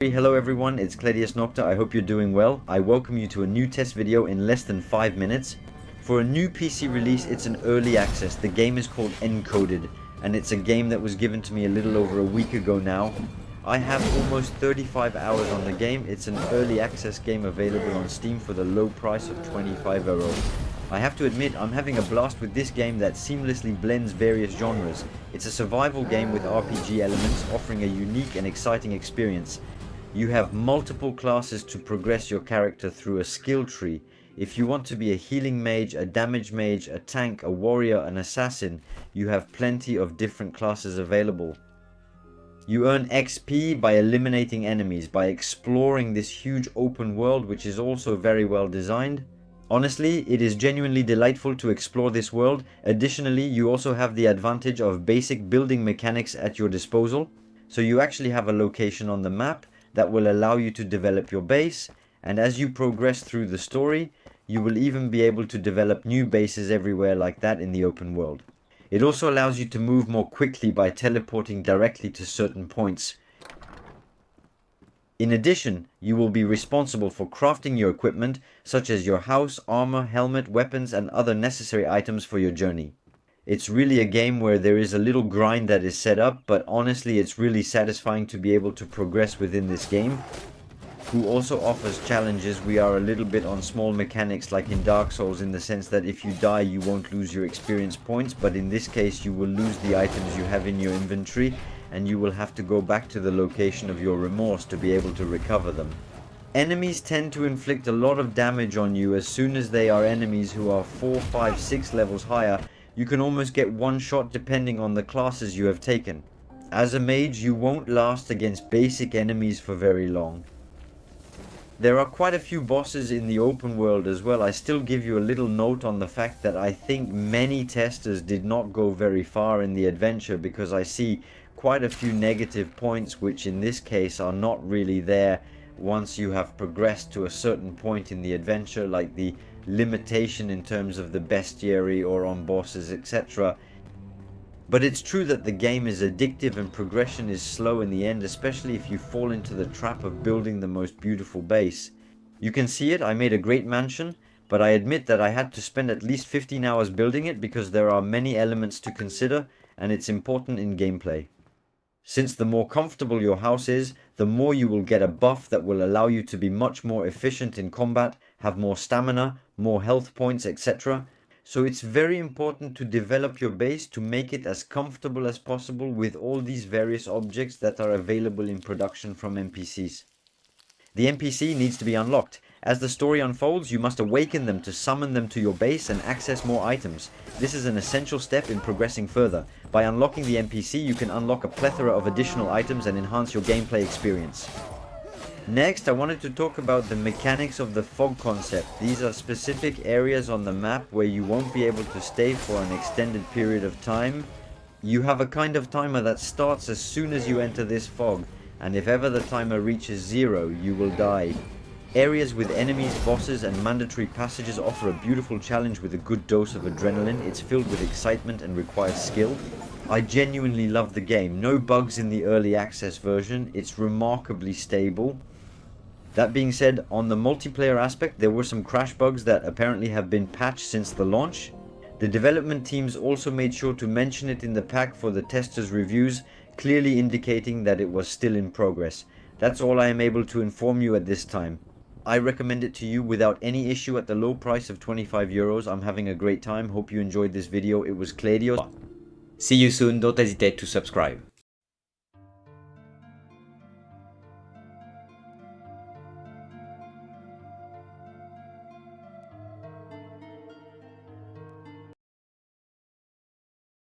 Hello everyone, it's Cladius Nocta. I hope you're doing well. I welcome you to a new test video in less than 5 minutes. For a new PC release, it's an early access. The game is called Encoded, and it's a game that was given to me a little over a week ago now. I have almost 35 hours on the game. It's an early access game available on Steam for the low price of €25. I have to admit, I'm having a blast with this game that seamlessly blends various genres. It's a survival game with RPG elements, offering a unique and exciting experience. You have multiple classes to progress your character through a skill tree. If you want to be a healing mage, a damage mage, a tank, a warrior, an assassin, you have plenty of different classes available. You earn XP by eliminating enemies, by exploring this huge open world, which is also very well designed. Honestly, it is genuinely delightful to explore this world. Additionally, you also have the advantage of basic building mechanics at your disposal. So you actually have a location on the map that will allow you to develop your base, and as you progress through the story, you will even be able to develop new bases everywhere like that in the open world. It also allows you to move more quickly by teleporting directly to certain points. In addition, you will be responsible for crafting your equipment, such as your house, armor, helmet, weapons, and other necessary items for your journey. It's really a game where there is a little grind that is set up, but honestly it's really satisfying to be able to progress within this game. Who also offers challenges. We are a little bit on small mechanics like in Dark Souls, in the sense that if you die you won't lose your experience points, but in this case you will lose the items you have in your inventory, and you will have to go back to the location of your remorse to be able to recover them. Enemies tend to inflict a lot of damage on you as soon as they are enemies who are 4, 5, 6 levels higher. You can almost get one shot depending on the classes you have taken. As a mage, you won't last against basic enemies for very long. There are quite a few bosses in the open world as well. I still give you a little note on the fact that I think many testers did not go very far in the adventure, because I see quite a few negative points, which in this case are not really there once you have progressed to a certain point in the adventure, like the limitation in terms of the bestiary or on bosses, etc. But it's true that the game is addictive and progression is slow in the end, especially if you fall into the trap of building the most beautiful base. You can see it, I made a great mansion, but I admit that I had to spend at least 15 hours building it because there are many elements to consider and it's important in gameplay. Since the more comfortable your house is, the more you will get a buff that will allow you to be much more efficient in combat, have more stamina, more health points, etc. So it's very important to develop your base to make it as comfortable as possible with all these various objects that are available in production from NPCs. The NPC needs to be unlocked. As the story unfolds, you must awaken them to summon them to your base and access more items. This is an essential step in progressing further. By unlocking the NPC, you can unlock a plethora of additional items and enhance your gameplay experience. Next, I wanted to talk about the mechanics of the fog concept. These are specific areas on the map where you won't be able to stay for an extended period of time. You have a kind of timer that starts as soon as you enter this fog, and if ever the timer reaches 0, you will die. Areas with enemies, bosses, and mandatory passages offer a beautiful challenge with a good dose of adrenaline. It's filled with excitement and requires skill. I genuinely love the game. No bugs in the early access version. It's remarkably stable. That being said, on the multiplayer aspect, there were some crash bugs that apparently have been patched since the launch. The development teams also made sure to mention it in the pack for the testers' reviews, clearly indicating that it was still in progress. That's all I am able to inform you at this time. I recommend it to you without any issue at the low price of €25. I'm having a great time. Hope you enjoyed this video. It was Cladius. See you soon. Don't hesitate to subscribe.